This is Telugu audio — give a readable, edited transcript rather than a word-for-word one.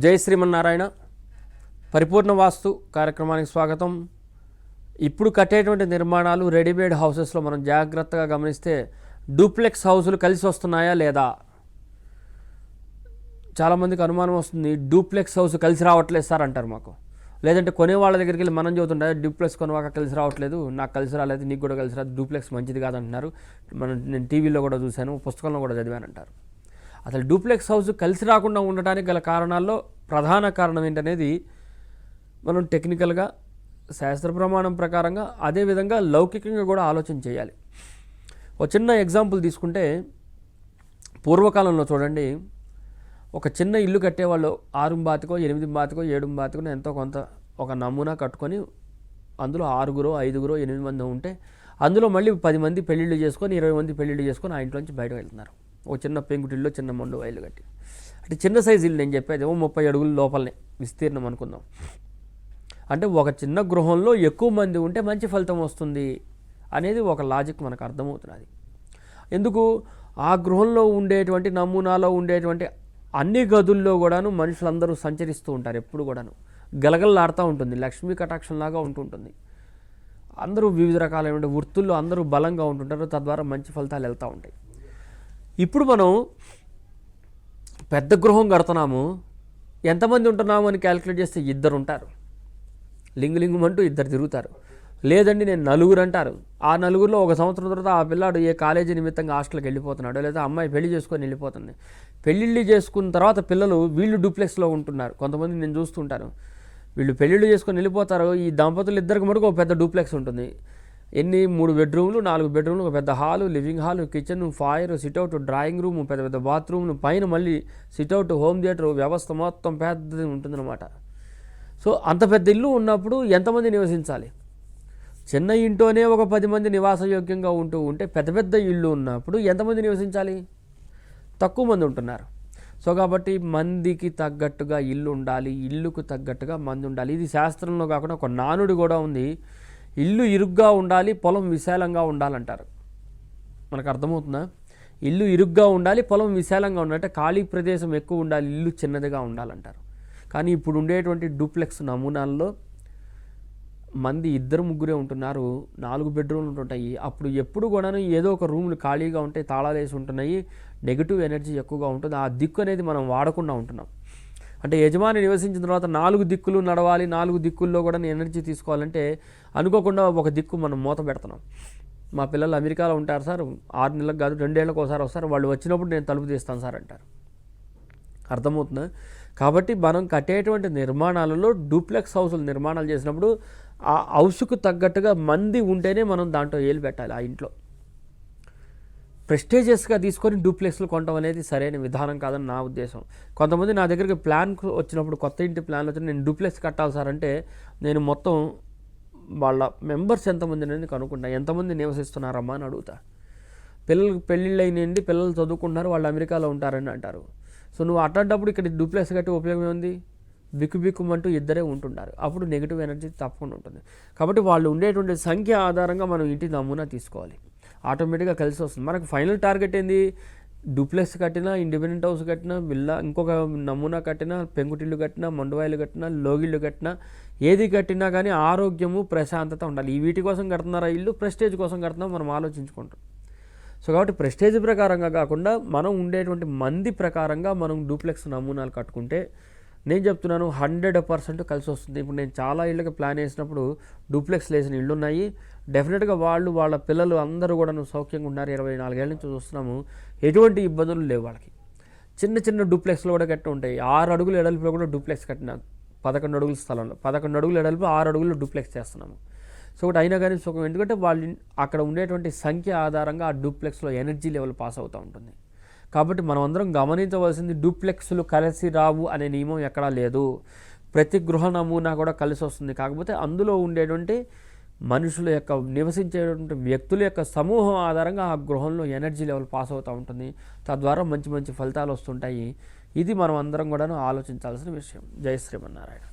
జై శ్రీమన్నారాయణ. పరిపూర్ణ వాస్తు కార్యక్రమానికి స్వాగతం. ఇప్పుడు కట్టేటువంటి నిర్మాణాలు రెడీమేడ్ హౌసెస్లో మనం జాగ్రత్తగా గమనిస్తే డూప్లెక్స్ హౌసులు కలిసి వస్తున్నాయా లేదా? చాలామందికి అనుమానం వస్తుంది, డూప్లెక్స్ హౌస్ కలిసి రావట్లేదు సార్ అంటారు మాకు. లేదంటే కొనే వాళ్ళ దగ్గరికి వెళ్ళి మనం చెబుతుంటే డూప్లెక్స్ కొనవాక కలిసి రావట్లేదు, నాకు కలిసి రాలేదు, నీకు కూడా కలిసి రాదు, డూప్లెక్స్ మంచిది కాదంటున్నారు, నేను టీవీలో కూడా చూశాను, పుస్తకంలో కూడా చదివానంటారు. అసలు డూప్లెక్స్ హౌస్ కలిసి రాకుండా ఉండటానికి గల కారణాల్లో ప్రధాన కారణం ఏంటనేది మనం టెక్నికల్గా శాస్త్ర ప్రమాణం ప్రకారంగా అదేవిధంగా లౌకికంగా కూడా ఆలోచన చేయాలి. ఒక చిన్న ఎగ్జాంపుల్ తీసుకుంటే, పూర్వకాలంలో చూడండి, ఒక చిన్న ఇల్లు కట్టేవాళ్ళు 6 బాతికో 8 బాతికో 7 బాతికో ఎంతో కొంత ఒక నమూనా కట్టుకొని అందులో 6 5 8 మంది ఉంటే అందులో మళ్ళీ 10 మంది పెళ్ళిళ్ళు చేసుకొని 20 మంది పెళ్ళిళ్ళు చేసుకొని ఆ ఇంట్లోంచి బయటకు వెళ్తున్నారు. ఒక చిన్న పెంకుటిల్లు, చిన్న మొండు వైలు కట్టి. అంటే చిన్న సైజు ఇల్లు, నేను చెప్పేది 30 అడుగుల లోపలనే విస్తీర్ణం అనుకుందాం. అంటే ఒక చిన్న గృహంలో ఎక్కువ మంది ఉంటే మంచి ఫలితం వస్తుంది అనేది ఒక లాజిక్ మనకు అర్థమవుతున్నది. ఎందుకు? ఆ గృహంలో ఉండేటువంటి నమూనాలో ఉండేటువంటి అన్ని గదుల్లో కూడాను మనుషులందరూ సంచరిస్తూ ఉంటారు. ఎప్పుడు కూడాను గలగలలాడుతూ ఉంటుంది, లక్ష్మీ కటాక్షంలాగా ఉంటుంటుంది. అందరూ వివిధ రకాలైన వృత్తుల్లో అందరూ బలంగా ఉంటుంటారు, తద్వారా మంచి ఫలితాలు వెళ్తూ ఉంటాయి. ఇప్పుడు మనం పెద్ద గృహం కడుతున్నాము, ఎంతమంది ఉంటున్నాము అని క్యాలిక్యులేట్ చేస్తే 2 ఉంటారు, లింగులింగుమంటూ 2 తిరుగుతారు. లేదండి నేను 4 అంటారు. ఆ 4లో 1 సంవత్సరం తర్వాత ఆ పిల్లాడు ఏ కాలేజీ నిమిత్తంగా హాస్టల్కి వెళ్ళిపోతున్నాడు, లేదా అమ్మాయి పెళ్లి చేసుకొని వెళ్ళిపోతుంది. పెళ్ళిళ్ళు చేసుకున్న తర్వాత పిల్లలు వీళ్ళు డూప్లెక్స్లో ఉంటున్నారు. కొంతమంది నేను చూస్తుంటాను, వీళ్ళు పెళ్ళిళ్ళు చేసుకొని వెళ్ళిపోతారు, ఈ దంపతులు ఇద్దరికి మటుకు ఒక పెద్ద డూప్లెక్స్ ఉంటుంది. 3 బెడ్రూమ్లు 4 బెడ్రూమ్లు, ఒక పెద్ద hall, living hall, kitchen, foyer, sit out, drawing room, పెద్ద పెద్ద బాత్రూమ్లు, పైన మళ్ళీ సిట్అవుట్, హోమ్ థియేటర్ వ్యవస్థ మొత్తం పెద్దది ఉంటుందన్నమాట. సో అంత పెద్ద ఇల్లు ఉన్నప్పుడు ఎంతమంది నివసించాలి? చిన్న ఇంట్లోనే ఒక 10 మంది నివాసయోగ్యంగా ఉంటే పెద్ద పెద్ద ఇల్లు ఉన్నప్పుడు ఎంతమంది నివసించాలి? తక్కువ మంది ఉంటున్నారు. సో కాబట్టి మందికి తగ్గట్టుగా ఇల్లు ఉండాలి, ఇల్లుకు తగ్గట్టుగా మంది ఉండాలి. ఇది శాస్త్రంలో కాకుండా ఒక నానుడి కూడా ఉంది. ఇల్లు ఇరుగ్గా ఉండాలి, పొలం విశాలంగా ఉండాలంటారు. మనకు అర్థమవుతుందా? ఇల్లు ఇరుగ్గా ఉండాలి, పొలం విశాలంగా ఉండాలంటే ఖాళీ ప్రదేశం ఎక్కువ ఉండాలి, ఇల్లు చిన్నదిగా ఉండాలంటారు. కానీ ఇప్పుడు ఉండేటువంటి డూప్లెక్స్ నమూనాల్లో మంది 2-3 ఉంటున్నారు, 4 బెడ్రూమ్లు ఉంటుంటాయి. అప్పుడు ఎప్పుడు కూడాను ఏదో ఒక రూమ్లు ఖాళీగా ఉంటాయి, తాళాలు వేసి ఉంటున్నాయి, నెగిటివ్ ఎనర్జీ ఎక్కువగా ఉంటుంది. ఆ దిక్కు అనేది మనం వాడకుండా ఉంటున్నాం. అంటే యజమాని నివసించిన తర్వాత 4 దిక్కులు నడవాలి, 4 దిక్కుల్లో కూడా ఎనర్జీ తీసుకోవాలంటే అనుకోకుండా ఒక దిక్కు మనం మూత పెడుతున్నాం. మా పిల్లలు అమెరికాలో ఉంటారు సార్, 6 నెలలకు కాదు 2 ఏళ్ళకి ఒకసారి వస్తారు, వాళ్ళు వచ్చినప్పుడు నేను తలుపు తీస్తాను సార్ అంటారు. అర్థమవుతుందా? కాబట్టి మనం కట్టేటువంటి నిర్మాణాలలో డూప్లెక్స్ హౌసులు నిర్మాణాలు చేసినప్పుడు ఆ హౌస్కు తగ్గట్టుగా మంది ఉంటేనే మనం దాంట్లో ఏలు పెట్టాలి. ఆ ఇంట్లో ప్రెస్టేజియస్గా తీసుకొని డూప్లెక్స్లు కొనడం అనేది సరైన విధానం కాదని నా ఉద్దేశం. కొంతమంది నా దగ్గరికి ప్లాన్ వచ్చినప్పుడు, కొత్త ఇంటి ప్లాన్ వచ్చినప్పుడు నేను డూప్లెక్స్ కట్టాలి సార్ అంటే నేను మొత్తం వాళ్ళ మెంబర్స్ ఎంతమంది అనేది కనుక్కుంటా, ఎంతమంది నివసిస్తున్నారమ్మా అని అడుగుతా. పిల్లలకు పెళ్ళిళ్ళు అయినాయండి, పిల్లలు చదువుకుంటున్నారు, వాళ్ళు అమెరికాలో ఉంటారని అంటారు. సో నువ్వు అట్లాంటప్పుడు ఇక్కడ డూప్లెక్స్ కట్టి ఉపయోగం ఏముంది? బిక్కుబిక్కుమంటూ 2 ఉంటుంటారు. అప్పుడు నెగిటివ్ ఎనర్జీ తప్పకుండా ఉంటుంది. కాబట్టి వాళ్ళు ఉండేటువంటి సంఖ్య ఆధారంగా మనం ఇంటి నమూనా తీసుకోవాలి, ఆటోమేటిక్గా కలిసి వస్తుంది. మనకు ఫైనల్ టార్గెట్ ఏంది? డూప్లెక్స్ కట్టినా, ఇండిపెండెంట్ హౌస్ కట్టినా, విల్లా, ఇంకొక నమూనా కట్టినా, పెంకుటిల్లు కట్టినా, మండువాయిలు కట్టినా, లోగిళ్ళు కట్టినా, ఏది కట్టినా కానీ ఆరోగ్యము, ప్రశాంతత ఉండాలి. ఈ వీటి కోసం కడుతున్నారా ఇల్లు, ప్రెస్టేజ్ కోసం కడుతున్నాం మనం ఆలోచించుకుంటాం. సో కాబట్టి ప్రెస్టేజ్ ప్రకారంగా కాకుండా మనం ఉండేటువంటి మంది ప్రకారంగా మనం డూప్లెక్స్ నమూనాలు కట్టుకుంటే నేను చెప్తున్నాను 100% కలిసి వస్తుంది. ఇప్పుడు నేను చాలా ఇళ్ళకి ప్లాన్ వేసినప్పుడు డూప్లెక్స్ వేసిన ఇళ్ళు ఉన్నాయి. డెఫినెట్గా వాళ్ళ పిల్లలు అందరూ కూడా సౌఖ్యంగా ఉన్నారు. 24 ఏళ్ళ నుంచి చూస్తున్నాము, ఎటువంటి ఇబ్బందులు లేవు వాళ్ళకి. చిన్న చిన్న డూప్లెక్స్లో కూడా కట్టి ఉంటాయి. 6 అడుగుల ఎడల్పులో కూడా డూప్లెక్స్ కట్టినా, 11 అడుగుల స్థలంలో 11 అడుగుల ఎడల్పు 6 అడుగుల్లో డూప్లెక్స్ చేస్తున్నాము. సో ఒకటి అయినా కానీ సుఖం, ఎందుకంటే వాళ్ళు అక్కడ ఉండేటువంటి సంఖ్య ఆధారంగా ఆ డూప్లెక్స్లో ఎనర్జీ లెవెల్ పాస్ అవుతూ ఉంటుంది. కాబట్టి మనం అందరం గమనించవలసింది, డూప్లెక్స్లు కలిసి రావు అనే నియమం ఎక్కడా లేదు. ప్రతి గృహ నమూనా కూడా కలిసి వస్తుంది. కాకపోతే అందులో ఉండేటువంటి మనుషుల యొక్క నివసించేటువంటి వ్యక్తుల యొక్క సమూహం ఆధారంగా ఆ గృహంలో ఎనర్జీ లెవెల్ పాస్ అవుతూ ఉంటుంది. తద్వారా మంచి మంచి ఫలితాలు వస్తుంటాయి. ఇది మనం అందరం కూడా ఆలోచించాల్సిన విషయం. జై శ్రీమన్నారాయణ.